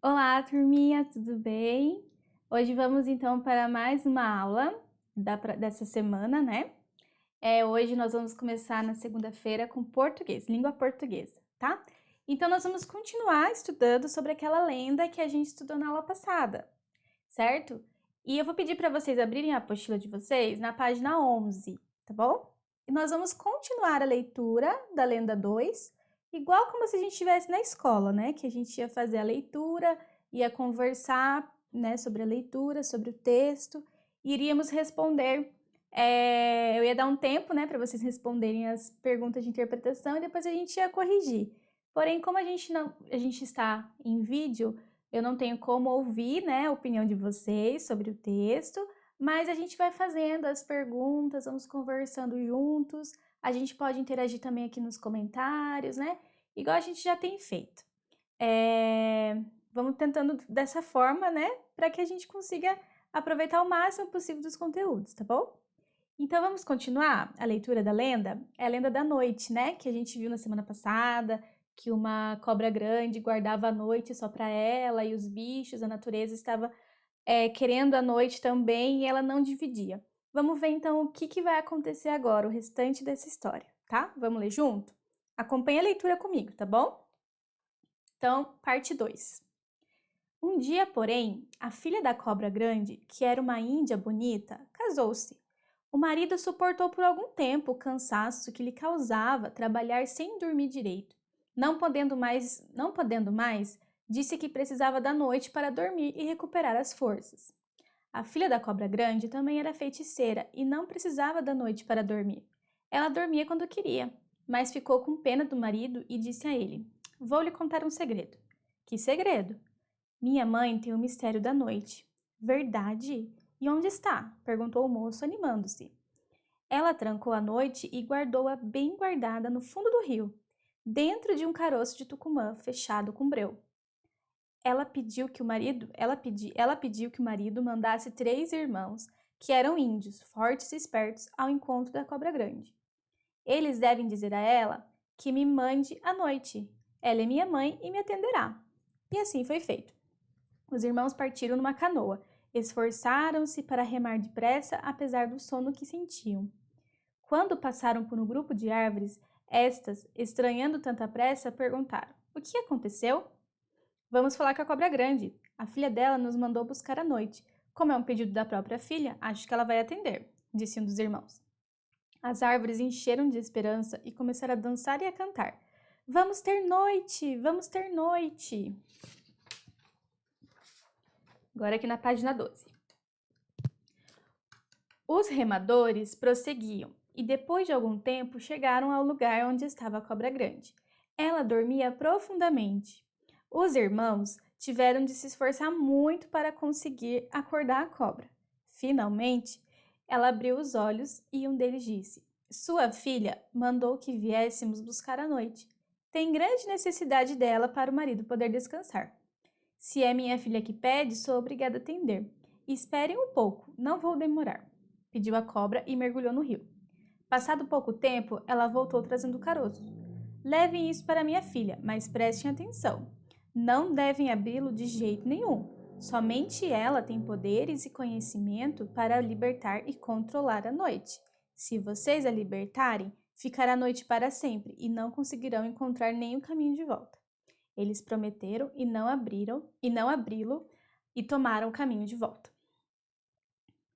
Olá, turminha, tudo bem? Hoje vamos então para mais uma aula dessa semana, né? Hoje nós vamos começar na segunda-feira com português, língua portuguesa, tá? Então nós vamos continuar estudando sobre aquela lenda que a gente estudou na aula passada, certo? E eu vou pedir para vocês abrirem a apostila de vocês na página 11, tá bom? E nós vamos continuar a leitura da lenda 2, igual como se a gente estivesse na escola, né? Que a gente ia fazer a leitura, ia conversar, né, sobre a leitura, sobre o texto, e iríamos responder. Eu ia dar um tempo, né, para vocês responderem as perguntas de interpretação e depois a gente ia corrigir. Porém, como a gente está em vídeo, eu não tenho como ouvir, né, a opinião de vocês sobre o texto, mas a gente vai fazendo as perguntas, vamos conversando juntos. A gente pode interagir também aqui nos comentários, né? Igual a gente já tem feito. Vamos tentando dessa forma, né? Para que a gente consiga aproveitar o máximo possível dos conteúdos, tá bom? Então vamos continuar a leitura da lenda? É a lenda da noite, né? Que a gente viu na semana passada, que uma cobra grande guardava a noite só para ela e os bichos, a natureza estava querendo a noite também e ela não dividia. Vamos ver então o que vai acontecer agora, o restante dessa história, tá? Vamos ler junto? Acompanhe a leitura comigo, tá bom? Então, parte 2. Um dia, porém, a filha da cobra grande, que era uma índia bonita, casou-se. O marido suportou por algum tempo o cansaço que lhe causava trabalhar sem dormir direito. Não podendo mais, disse que precisava da noite para dormir e recuperar as forças. A filha da cobra grande também era feiticeira e não precisava da noite para dormir. Ela dormia quando queria, mas ficou com pena do marido e disse a ele: "Vou lhe contar um segredo." "Que segredo?" "Minha mãe tem o mistério da noite." "Verdade? E onde está?" perguntou o moço, animando-se. "Ela trancou a noite e guardou-a bem guardada no fundo do rio, dentro de um caroço de tucumã fechado com breu. Ela pediu que o marido mandasse 3 irmãos, que eram índios, fortes e espertos, ao encontro da cobra grande. Eles devem dizer a ela que me mande à noite. Ela é minha mãe e me atenderá." E assim foi feito. Os irmãos partiram numa canoa, esforçaram-se para remar depressa, apesar do sono que sentiam. Quando passaram por um grupo de árvores, estas, estranhando tanta pressa, perguntaram: "O que aconteceu?" "Vamos falar com a cobra grande. A filha dela nos mandou buscar à noite. Como é um pedido da própria filha, acho que ela vai atender", disse um dos irmãos. As árvores encheram de esperança e começaram a dançar e a cantar. "Vamos ter noite! Vamos ter noite!" Agora aqui na página 12. Os remadores prosseguiam e depois de algum tempo chegaram ao lugar onde estava a cobra grande. Ela dormia profundamente. Os irmãos tiveram de se esforçar muito para conseguir acordar a cobra. Finalmente, ela abriu os olhos e um deles disse: "Sua filha mandou que viéssemos buscar à noite. Tem grande necessidade dela para o marido poder descansar. Se é minha filha que pede, sou obrigada a atender. Esperem um pouco, não vou demorar", pediu a cobra e mergulhou no rio. Passado pouco tempo, ela voltou trazendo o caroço. "Levem isso para minha filha, mas prestem atenção. Não devem abri-lo de jeito nenhum. Somente ela tem poderes e conhecimento para libertar e controlar a noite. Se vocês a libertarem, ficará a noite para sempre e não conseguirão encontrar nem o caminho de volta." Eles prometeram e não abri-lo e tomaram o caminho de volta.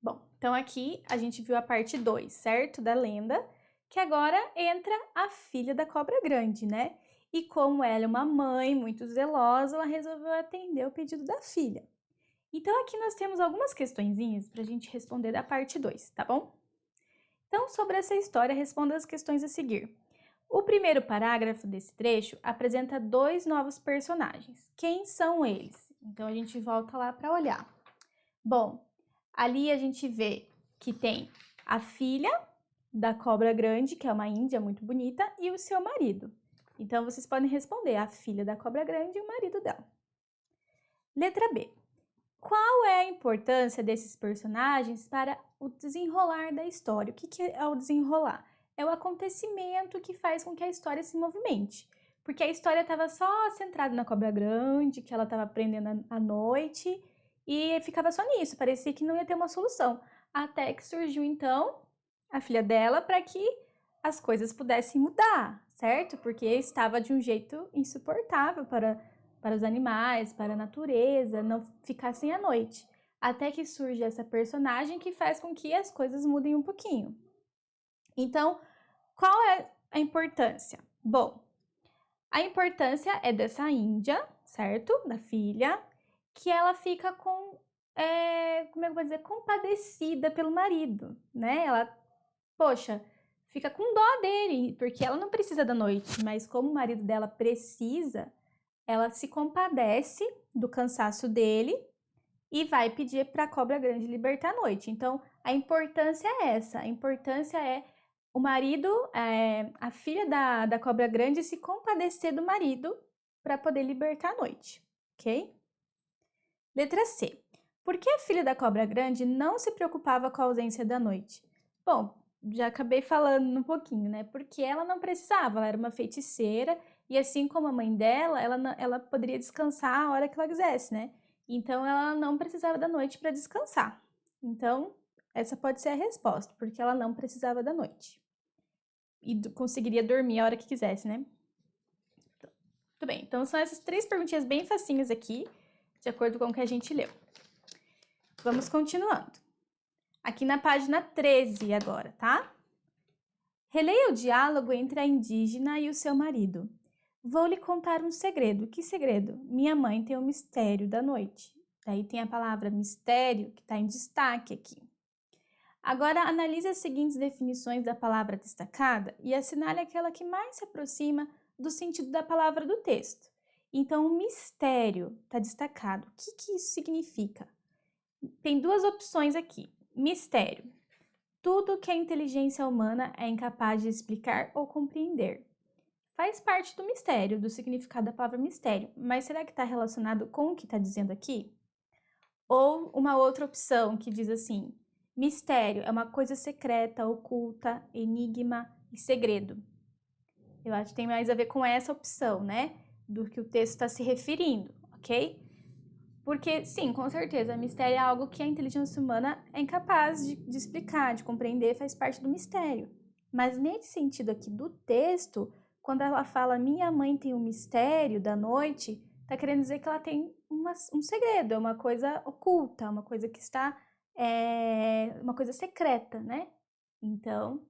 Bom, então aqui a gente viu a parte 2, certo? Da lenda, que agora entra a filha da cobra grande, né? E como ela é uma mãe muito zelosa, ela resolveu atender o pedido da filha. Então aqui nós temos algumas questõezinhas para a gente responder da parte 2, tá bom? Então, sobre essa história, responda as questões a seguir. O primeiro parágrafo desse trecho apresenta 2 novos personagens. Quem são eles? Então a gente volta lá para olhar. Bom, ali a gente vê que tem a filha da cobra grande, que é uma índia muito bonita, e o seu marido. Então vocês podem responder a filha da cobra grande e o marido dela. Letra B. Qual é a importância desses personagens para o desenrolar da história? O que é o desenrolar? É o acontecimento que faz com que a história se movimente. porque a história estava só centrada na cobra grande, que ela estava aprendendo à noite, e ficava só nisso, parecia que não ia ter uma solução. Até que surgiu, então, a filha dela para que as coisas pudessem mudar, certo? Porque estava de um jeito insuportável para os animais, para a natureza, não ficassem à noite. Até que surge essa personagem que faz com que as coisas mudem um pouquinho. Então, qual é a importância? Bom, a importância é dessa índia, certo? Da filha, que ela fica como é que eu vou dizer, compadecida pelo marido, né? Ela, poxa, fica com dó dele, porque ela não precisa da noite, mas como o marido dela precisa, ela se compadece do cansaço dele e vai pedir para a cobra grande libertar a noite. Então, a importância é essa, a importância é o marido, a filha da cobra grande se compadecer do marido para poder libertar a noite, ok? Letra C. Por que a filha da cobra grande não se preocupava com a ausência da noite? Bom, já acabei falando um pouquinho, né? Porque ela não precisava, ela era uma feiticeira e assim como a mãe dela, ela poderia descansar a hora que ela quisesse, né? Então ela não precisava da noite para descansar. Então, essa pode ser a resposta, porque ela não precisava da noite. E conseguiria dormir a hora que quisesse, né? Tudo bem, então são essas 3 perguntinhas bem facinhas aqui, de acordo com o que a gente leu. Vamos continuando. Aqui na página 13 agora, tá? Releia o diálogo entre a indígena e o seu marido. Vou lhe contar um segredo. Que segredo? Minha mãe tem o mistério da noite. Daí tem a palavra mistério, que está em destaque aqui. Agora, analise as seguintes definições da palavra destacada e assinale aquela que mais se aproxima do sentido da palavra do texto. Então, o mistério está destacado. O que isso significa? Tem 2 opções aqui. Mistério. Tudo que a inteligência humana é incapaz de explicar ou compreender. Faz parte do mistério, do significado da palavra mistério, mas será que está relacionado com o que está dizendo aqui? Ou uma outra opção que diz assim: mistério é uma coisa secreta, oculta, enigma e segredo. Eu acho que tem mais a ver com essa opção, né? Do que o texto está se referindo, ok? Porque, sim, com certeza, mistério é algo que a inteligência humana é incapaz de explicar, de compreender, faz parte do mistério. Mas nesse sentido aqui do texto, quando ela fala minha mãe tem um mistério da noite, tá querendo dizer que ela tem um segredo, é uma coisa oculta, uma coisa que está, uma coisa secreta, né? Então,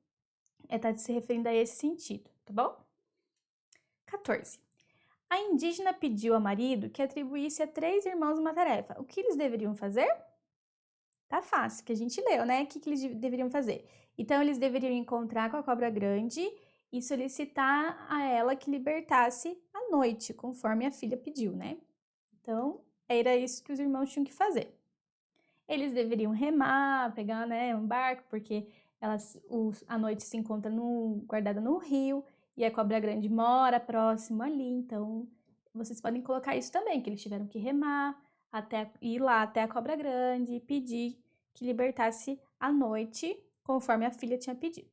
tá se referindo a esse sentido, tá bom? 14. A indígena pediu ao marido que atribuísse a 3 irmãos uma tarefa. O que eles deveriam fazer? Tá fácil, que a gente leu, né? O que eles deveriam fazer? Então, eles deveriam encontrar com a cobra grande e solicitar a ela que libertasse à noite, conforme a filha pediu, né? Então, era isso que os irmãos tinham que fazer. Eles deveriam remar, pegar, né, um barco, porque a noite se encontra guardada no rio, e a cobra grande mora próximo ali, então vocês podem colocar isso também, que eles tiveram que remar, até ir lá até a cobra grande e pedir que libertasse à noite, conforme a filha tinha pedido.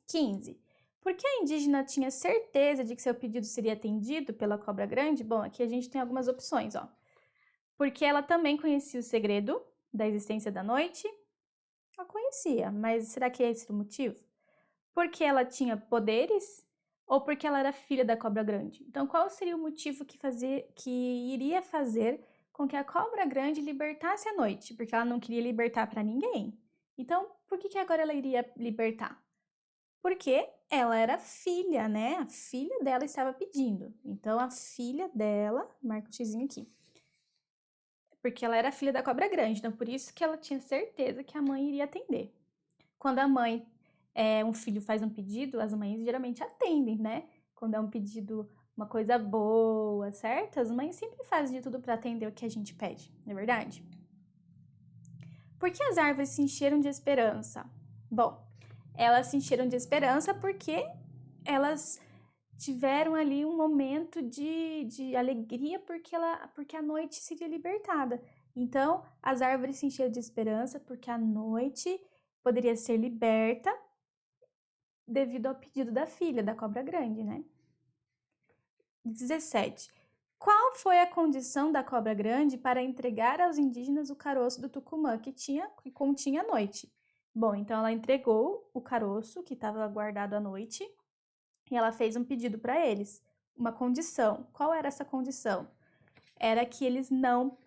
15. Por que a indígena tinha certeza de que seu pedido seria atendido pela cobra grande? Bom, aqui a gente tem algumas opções, ó. Porque ela também conhecia o segredo da existência da noite? Ela conhecia, mas será que esse era o motivo? Porque ela tinha poderes ou porque ela era filha da cobra grande? Então, qual seria o motivo que iria fazer com que a cobra grande libertasse a noite? Porque ela não queria libertar para ninguém. Então, por que agora ela iria libertar? Porque ela era filha, né? A filha dela estava pedindo. Então, a filha dela, marca o xizinho aqui. Porque ela era filha da cobra grande, então por isso que ela tinha certeza que a mãe iria atender. Quando a mãe, um filho faz um pedido, as mães geralmente atendem, né? Quando é um pedido, uma coisa boa, certo? As mães sempre fazem de tudo para atender o que a gente pede, não é verdade? Por que as árvores se encheram de esperança? Bom, elas se encheram de esperança porque elas tiveram ali um momento de alegria porque a noite seria libertada. Então, as árvores se encheram de esperança porque a noite poderia ser liberta devido ao pedido da filha, da cobra grande, né? 17. Qual foi a condição da cobra grande para entregar aos indígenas o caroço do Tucumã que continha a noite? Bom, então ela entregou o caroço que estava guardado à noite e ela fez um pedido para eles, uma condição. Qual era essa condição? Era que eles não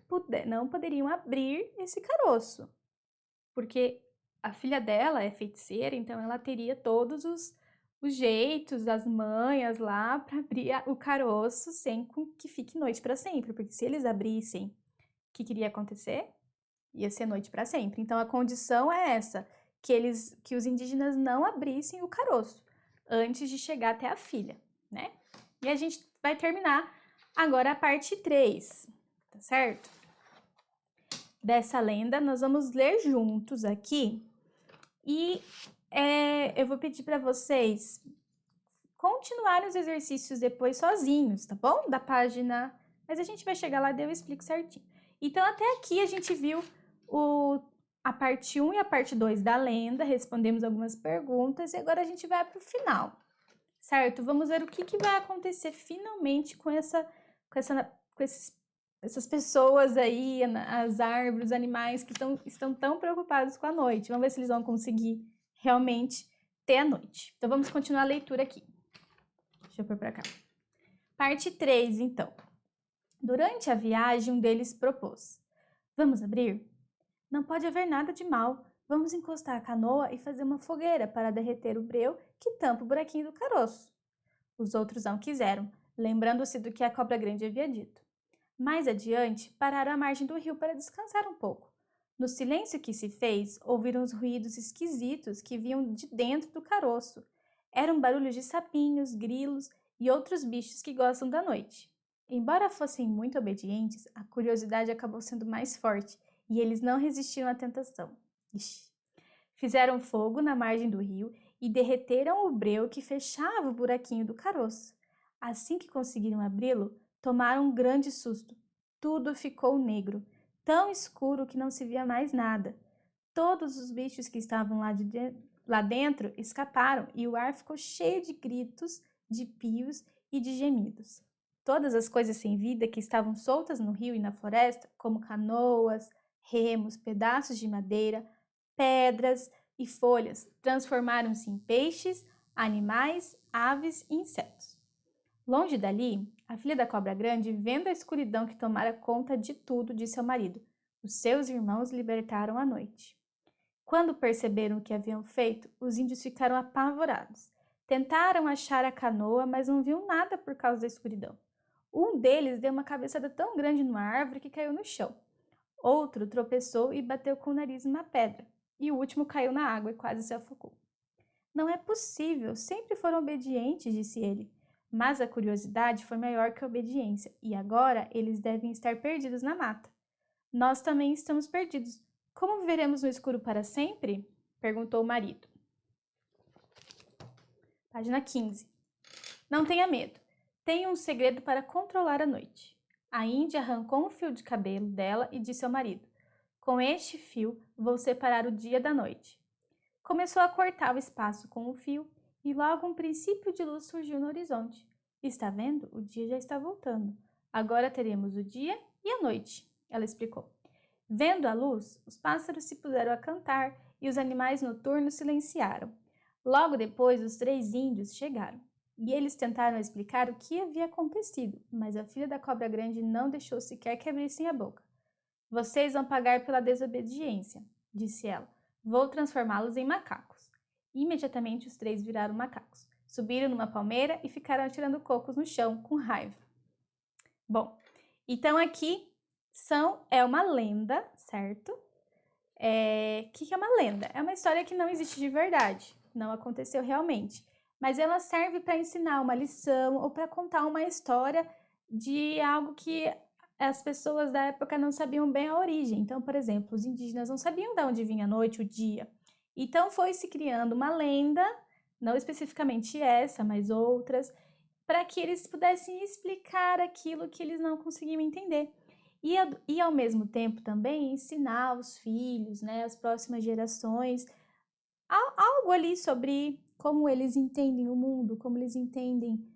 poderiam abrir esse caroço, porque a filha dela é feiticeira, então ela teria todos os jeitos, as manhas lá para abrir o caroço sem que fique noite para sempre, porque se eles abrissem, o que iria acontecer? Ia ser noite para sempre. Então a condição é essa, que os indígenas não abrissem o caroço antes de chegar até a filha, né? E a gente vai terminar agora a parte 3, tá certo? Dessa lenda, nós vamos ler juntos aqui e eu vou pedir para vocês continuarem os exercícios depois sozinhos, tá bom? Da página, mas a gente vai chegar lá e eu explico certinho. Então, até aqui a gente viu a parte 1 e a parte 2 da lenda, respondemos algumas perguntas e agora a gente vai para o final, certo? Vamos ver o que vai acontecer finalmente com essas pessoas aí, as árvores, os animais que estão tão preocupados com a noite. Vamos ver se eles vão conseguir realmente ter a noite. Então, vamos continuar a leitura aqui. Deixa eu pôr para cá. Parte 3, então. Durante a viagem, um deles propôs: vamos abrir? Não pode haver nada de mal. Vamos encostar a canoa e fazer uma fogueira para derreter o breu que tampa o buraquinho do caroço. Os outros não quiseram, lembrando-se do que a cobra grande havia dito. Mais adiante, pararam à margem do rio para descansar um pouco. No silêncio que se fez, ouviram os ruídos esquisitos que vinham de dentro do caroço. Eram barulhos de sapinhos, grilos e outros bichos que gostam da noite. Embora fossem muito obedientes, a curiosidade acabou sendo mais forte e eles não resistiram à tentação. Ixi. Fizeram fogo na margem do rio e derreteram o breu que fechava o buraquinho do caroço. Assim que conseguiram abri-lo, tomaram um grande susto. Tudo ficou negro, tão escuro que não se via mais nada. Todos os bichos que estavam lá dentro escaparam e o ar ficou cheio de gritos, de pios e de gemidos. Todas as coisas sem vida que estavam soltas no rio e na floresta, como canoas, remos, pedaços de madeira, pedras e folhas, transformaram-se em peixes, animais, aves e insetos. Longe dali, a filha da cobra grande, vendo a escuridão que tomara conta de tudo, disse ao marido: os seus irmãos libertaram a noite. Quando perceberam o que haviam feito, os índios ficaram apavorados. Tentaram achar a canoa, mas não viam nada por causa da escuridão. Um deles deu uma cabeçada tão grande numa árvore que caiu no chão. Outro tropeçou e bateu com o nariz numa pedra. E o último caiu na água e quase se afogou. Não é possível, sempre foram obedientes, disse ele. Mas a curiosidade foi maior que a obediência, e agora eles devem estar perdidos na mata. Nós também estamos perdidos. Como viveremos no escuro para sempre? Perguntou o marido. Página 15. Não tenha medo. Tenho um segredo para controlar a noite. A Índia arrancou um fio de cabelo dela e disse ao marido: com este fio vou separar o dia da noite. Começou a cortar o espaço com o fio e logo um princípio de luz surgiu no horizonte. Está vendo? O dia já está voltando. Agora teremos o dia e a noite, ela explicou. Vendo a luz, os pássaros se puseram a cantar e os animais noturnos silenciaram. Logo depois, os 3 índios chegaram e eles tentaram explicar o que havia acontecido, mas a filha da cobra grande não deixou sequer que abrissem a boca. Vocês vão pagar pela desobediência, disse ela. Vou transformá-los em macacos. Imediatamente os 3 viraram macacos. Subiram numa palmeira e ficaram atirando cocos no chão, com raiva. Bom, então aqui é uma lenda, certo? O que é uma lenda? É uma história que não existe de verdade, não aconteceu realmente. Mas ela serve para ensinar uma lição ou para contar uma história de algo que as pessoas da época não sabiam bem a origem. Então, por exemplo, os indígenas não sabiam de onde vinha a noite, o dia. Então, foi se criando uma lenda, não especificamente essa, mas outras, para que eles pudessem explicar aquilo que eles não conseguiam entender. E ao mesmo tempo também ensinar os filhos, né, as próximas gerações, algo ali sobre como eles entendem o mundo, como eles entendem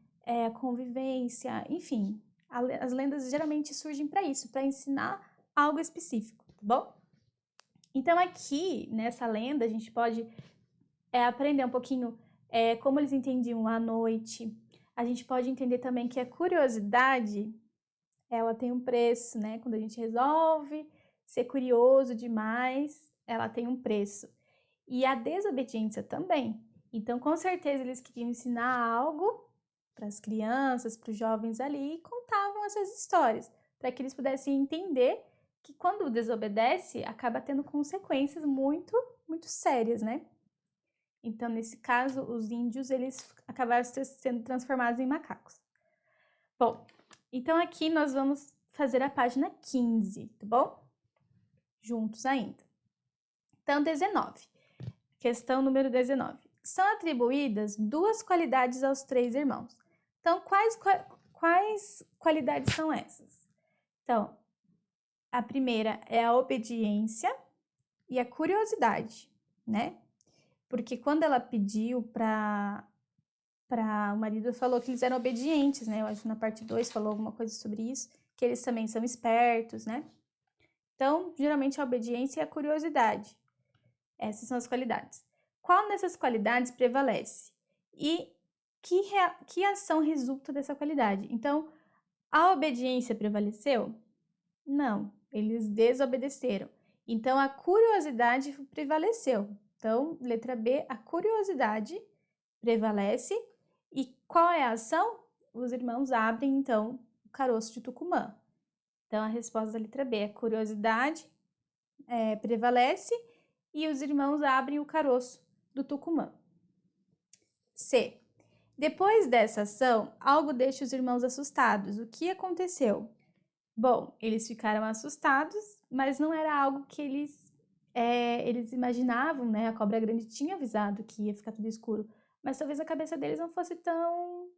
a convivência, enfim. As lendas geralmente surgem para isso, para ensinar algo específico, tá bom? Então aqui, nessa lenda, a gente pode aprender um pouquinho como eles entendiam a noite. A gente pode entender também que a curiosidade, ela tem um preço, né? Quando a gente resolve ser curioso demais, ela tem um preço. E a desobediência também. Então, com certeza, eles queriam ensinar algo para as crianças, para os jovens ali, e contavam essas histórias, para que eles pudessem entender que quando desobedece, acaba tendo consequências muito, muito sérias, né? Então, nesse caso, os índios, eles acabaram sendo transformados em macacos. Bom, então aqui nós vamos fazer a página 15, tá bom? Juntos ainda. Então, 19. Questão número 19. São atribuídas 2 qualidades aos 3 irmãos. Então, quais qualidades são essas? Então, a primeira é a obediência e a curiosidade, né? Porque quando ela pediu para o marido, falou que eles eram obedientes, né? Eu acho que na parte 2 falou alguma coisa sobre isso, que eles também são espertos, né? Então, geralmente a obediência e a curiosidade. Essas são as qualidades. Qual dessas qualidades prevalece? E que ação resulta dessa qualidade? Então, a obediência prevaleceu? Não, eles desobedeceram. Então, a curiosidade prevaleceu. Então, letra B, a curiosidade prevalece. E qual é a ação? Os irmãos abrem, então, o caroço de Tucumã. Então, a resposta da letra B é curiosidade prevalece e os irmãos abrem o caroço do Tucumã. C. Depois dessa ação, algo deixa os irmãos assustados. O que aconteceu? Bom, eles ficaram assustados, mas não era algo que eles imaginavam, né? A cobra grande tinha avisado que ia ficar tudo escuro, mas talvez a cabeça deles não fosse tão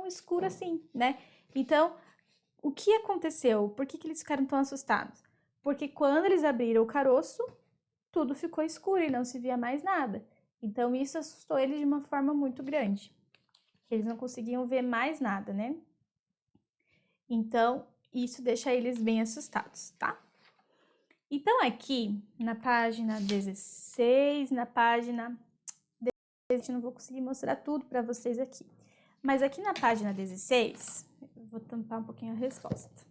escura assim, né? Então, o que aconteceu? Por que eles ficaram tão assustados? Porque quando eles abriram o caroço, tudo ficou escuro e não se via mais nada. Então, isso assustou eles de uma forma muito grande. Eles não conseguiam ver mais nada, né? Então, isso deixa eles bem assustados, tá? Então, aqui, na página 16, na página 17, não vou conseguir mostrar tudo para vocês aqui. Mas aqui na página 16, eu vou tampar um pouquinho a resposta.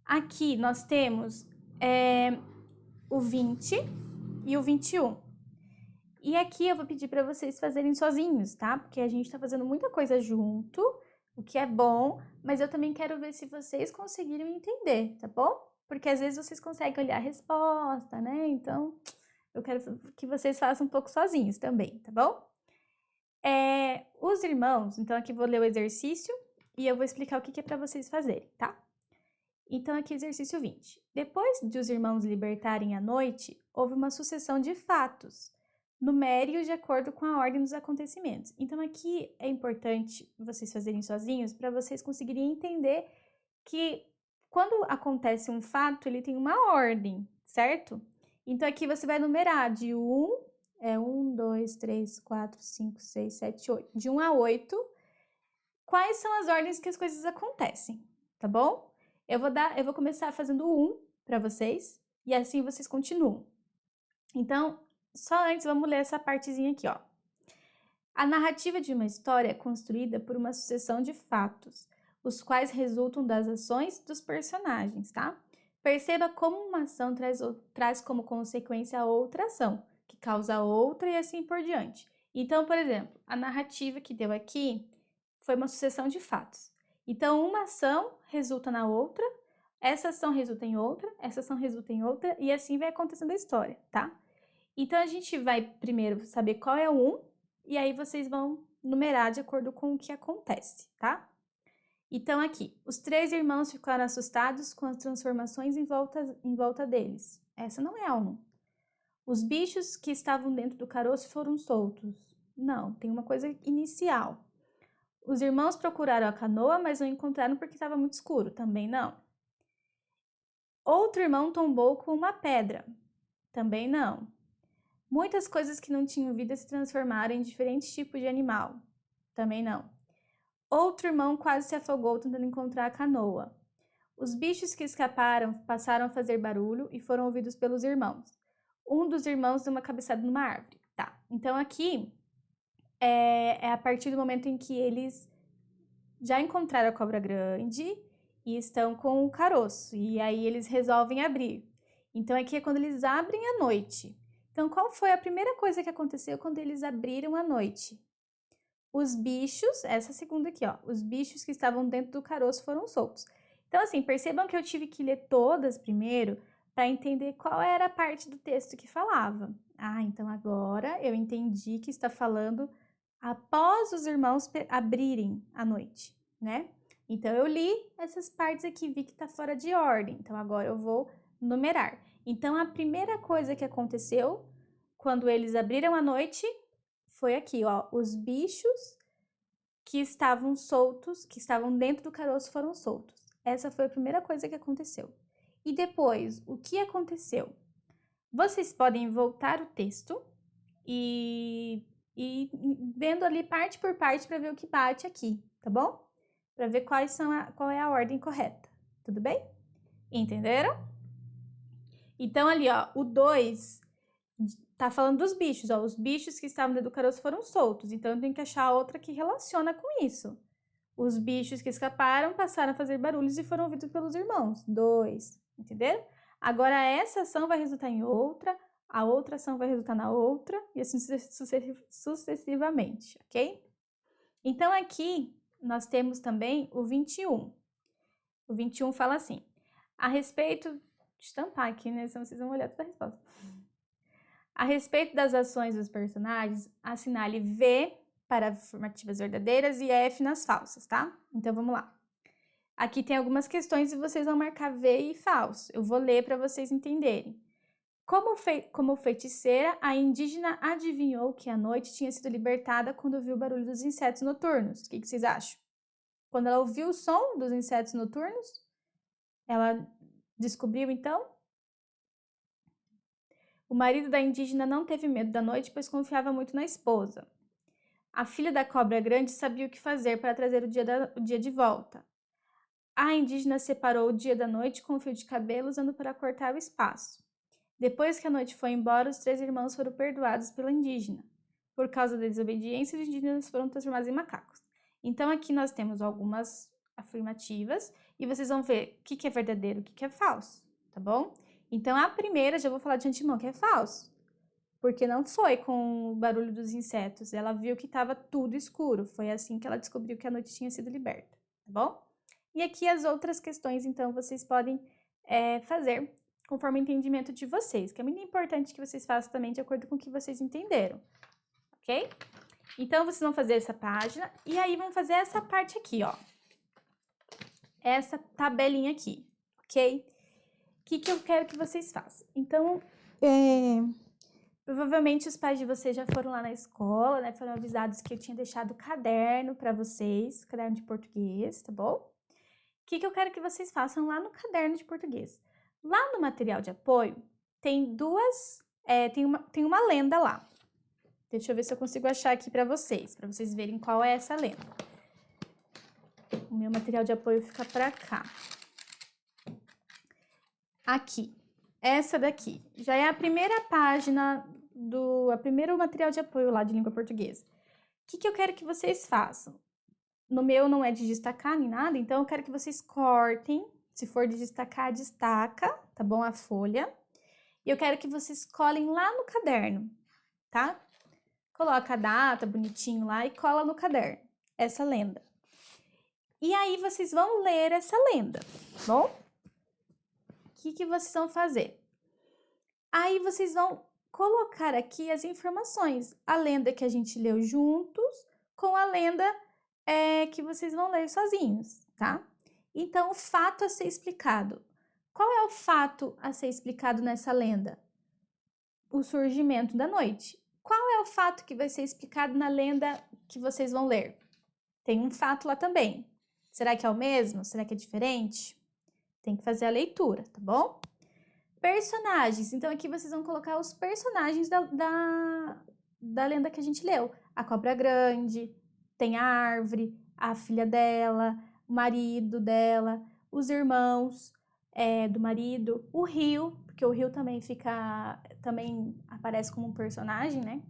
Aqui nós temos o 20 e o 21. E aqui eu vou pedir para vocês fazerem sozinhos, tá? Porque a gente tá fazendo muita coisa junto, o que é bom, mas eu também quero ver se vocês conseguiram entender, tá bom? Porque às vezes vocês conseguem olhar a resposta, né? Então, eu quero que vocês façam um pouco sozinhos também, tá bom? Os irmãos, então aqui vou ler o exercício e eu vou explicar o que é para vocês fazerem, tá? Então, aqui exercício 20. Depois de os irmãos libertarem a noite, houve uma sucessão de fatos, numéricos de acordo com a ordem dos acontecimentos. Então, aqui é importante vocês fazerem sozinhos para vocês conseguirem entender que quando acontece um fato, ele tem uma ordem, certo? Então, aqui você vai numerar de 1, 2, 3, 4, 5, 6, 7, 8. De 1 a 8, quais são as ordens que as coisas acontecem, tá bom? Eu vou começar fazendo 1 para vocês e assim vocês continuam. Então, só antes vamos ler essa partezinha aqui, ó. A narrativa de uma história é construída por uma sucessão de fatos, os quais resultam das ações dos personagens, tá? Perceba como uma ação traz como consequência outra ação, que causa outra e assim por diante. Então, por exemplo, a narrativa que deu aqui foi uma sucessão de fatos. Então, uma ação resulta na outra, essa ação resulta em outra, essa ação resulta em outra, e assim vai acontecendo a história, tá? Então, a gente vai primeiro saber qual é o 1, e aí vocês vão numerar de acordo com o que acontece, tá? Então, aqui, os 3 irmãos ficaram assustados com as transformações em volta deles. Essa não é a 1. Os bichos que estavam dentro do caroço foram soltos. Não, tem uma coisa inicial. Os irmãos procuraram a canoa, mas não encontraram porque estava muito escuro. Também não. Outro irmão tombou com uma pedra. Também não. Muitas coisas que não tinham vida se transformaram em diferentes tipos de animal. Também não. Outro irmão quase se afogou tentando encontrar a canoa. Os bichos que escaparam passaram a fazer barulho e foram ouvidos pelos irmãos. Um dos irmãos deu uma cabeçada numa árvore. Tá, então aqui é a partir do momento em que eles já encontraram a cobra grande e estão com o caroço. E aí eles resolvem abrir. Então aqui é quando eles abrem à noite. Então qual foi a primeira coisa que aconteceu quando eles abriram à noite? Os bichos, essa segunda aqui, ó, os bichos que estavam dentro do caroço foram soltos. Então, assim, percebam que eu tive que ler todas primeiro para entender qual era a parte do texto que falava. Ah, então agora eu entendi que está falando após os irmãos abrirem à noite, né? Então, eu li essas partes aqui, vi que está fora de ordem. Então, agora eu vou numerar. Então, a primeira coisa que aconteceu quando eles abriram à noite foi aqui, ó, os bichos que estavam soltos, que estavam dentro do caroço foram soltos. Essa foi a primeira coisa que aconteceu. E depois, o que aconteceu? Vocês podem voltar o texto e vendo ali parte por parte para ver o que bate aqui, tá bom? Para ver qual é a ordem correta, tudo bem? Entenderam? Então ali, ó, o 2 tá falando dos bichos, ó, os bichos que estavam dentro do caroço foram soltos, então eu tenho que achar outra que relaciona com isso. Os bichos que escaparam passaram a fazer barulhos e foram ouvidos pelos irmãos. 2, entenderam? Agora essa ação vai resultar em outra, a outra ação vai resultar na outra e assim sucessivamente, ok? Então aqui nós temos também o 21. O 21 fala assim, a respeito, deixa eu estampar aqui, né, senão vocês vão olhar toda a resposta. A respeito das ações dos personagens, assinale V para afirmativas verdadeiras e F nas falsas, tá? Então, vamos lá. Aqui tem algumas questões e vocês vão marcar V e falso. Eu vou ler para vocês entenderem. Como feiticeira, a indígena adivinhou que a noite tinha sido libertada quando ouviu o barulho dos insetos noturnos. O que vocês acham? Quando ela ouviu o som dos insetos noturnos, ela descobriu, então? O marido da indígena não teve medo da noite, pois confiava muito na esposa. A filha da cobra grande sabia o que fazer para trazer o dia de volta. A indígena separou o dia da noite com um fio de cabelo, usando para cortar o espaço. Depois que a noite foi embora, os 3 irmãos foram perdoados pela indígena. Por causa da desobediência, os indígenas foram transformados em macacos. Então, aqui nós temos algumas afirmativas e vocês vão ver o que é verdadeiro e o que é falso, tá bom? Então, a primeira, já vou falar de antemão, que é falso. Porque não foi com o barulho dos insetos. Ela viu que estava tudo escuro. Foi assim que ela descobriu que a noite tinha sido liberta, tá bom? E aqui as outras questões, então, vocês podem fazer conforme o entendimento de vocês, que é muito importante que vocês façam também de acordo com o que vocês entenderam, ok? Então, vocês vão fazer essa página e aí vão fazer essa parte aqui, ó. Essa tabelinha aqui, ok? O que eu quero que vocês façam? Então, provavelmente os pais de vocês já foram lá na escola, né? Foram avisados que eu tinha deixado caderno para vocês, caderno de português, tá bom? O que eu quero que vocês façam lá no caderno de português? Lá no material de apoio, tem tem uma lenda lá. Deixa eu ver se eu consigo achar aqui para vocês verem qual é essa lenda. O meu material de apoio fica para cá. Aqui, essa daqui, já é a primeira página a primeiro material de apoio lá de língua portuguesa. O que eu quero que vocês façam? No meu não é de destacar nem nada, então eu quero que vocês cortem. Se for de destacar, destaca, tá bom? A folha. E eu quero que vocês colhem lá no caderno, tá? Coloca a data bonitinho lá e cola no caderno, essa lenda. E aí vocês vão ler essa lenda, tá bom? O que vocês vão fazer? Aí vocês vão colocar aqui as informações. A lenda que a gente leu juntos com a lenda que vocês vão ler sozinhos, tá? Então, o fato a ser explicado. Qual é o fato a ser explicado nessa lenda? O surgimento da noite. Qual é o fato que vai ser explicado na lenda que vocês vão ler? Tem um fato lá também. Será que é o mesmo? Será que é diferente? Tem que fazer a leitura, tá bom? Personagens. Então, aqui vocês vão colocar os personagens da lenda que a gente leu. A cobra grande, tem a árvore, a filha dela, o marido dela, os irmãos do marido, o rio, porque o rio também aparece como um personagem, né?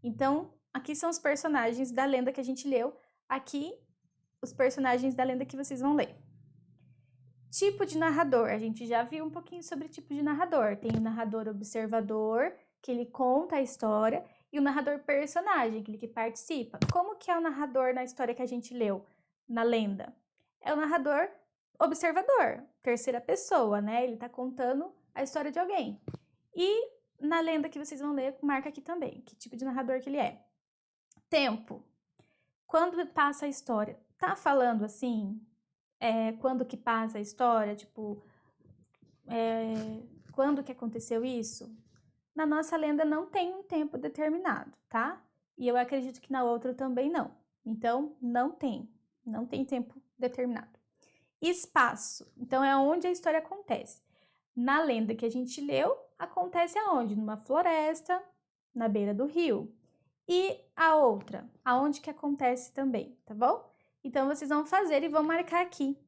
Então, aqui são os personagens da lenda que a gente leu, aqui os personagens da lenda que vocês vão ler. Tipo de narrador, a gente já viu um pouquinho sobre tipo de narrador. Tem o narrador observador, que ele conta a história, e o narrador personagem, aquele que participa. Como que é o narrador na história que a gente leu, na lenda? É o narrador observador, terceira pessoa, né? Ele tá contando a história de alguém. E na lenda que vocês vão ler, marca aqui também, que tipo de narrador que ele é. Tempo. Quando passa a história, tá falando assim, quando que passa a história, tipo, quando que aconteceu isso? Na nossa lenda não tem um tempo determinado, tá? E eu acredito que na outra também não. Então, não tem tempo determinado. Espaço. Então, é onde a história acontece. Na lenda que a gente leu, acontece aonde? Numa floresta, na beira do rio. E a outra, aonde que acontece também, tá bom? Então, vocês vão fazer e vão marcar aqui.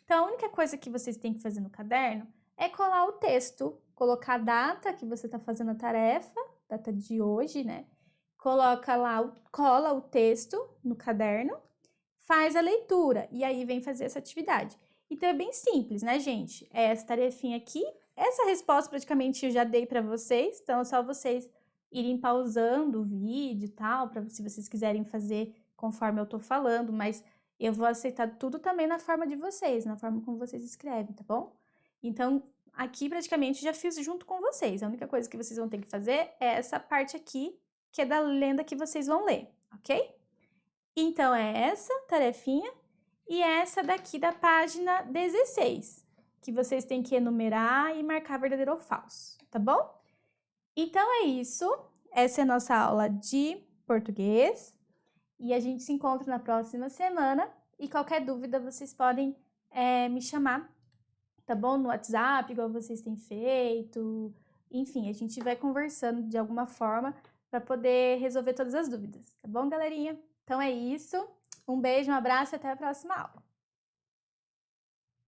Então, a única coisa que vocês têm que fazer no caderno é colar o texto, colocar a data que você está fazendo a tarefa, data de hoje, né? Coloca lá, cola o texto no caderno, faz a leitura e aí vem fazer essa atividade. Então, é bem simples, né, gente? É essa tarefinha aqui. Essa resposta praticamente eu já dei para vocês, então é só vocês irem pausando o vídeo e tal, para se vocês quiserem fazer conforme eu tô falando, mas eu vou aceitar tudo também na forma de vocês, na forma como vocês escrevem, tá bom? Então, aqui praticamente já fiz junto com vocês. A única coisa que vocês vão ter que fazer é essa parte aqui, que é da lenda que vocês vão ler, ok? Então, é essa tarefinha e essa daqui da página 16, que vocês têm que enumerar e marcar verdadeiro ou falso, tá bom? Então, é isso. Essa é a nossa aula de português. E a gente se encontra na próxima semana. E qualquer dúvida, vocês podem me chamar, tá bom? No WhatsApp, igual vocês têm feito. Enfim, a gente vai conversando de alguma forma para poder resolver todas as dúvidas, tá bom, galerinha? Então é isso. Um beijo, um abraço e até a próxima aula.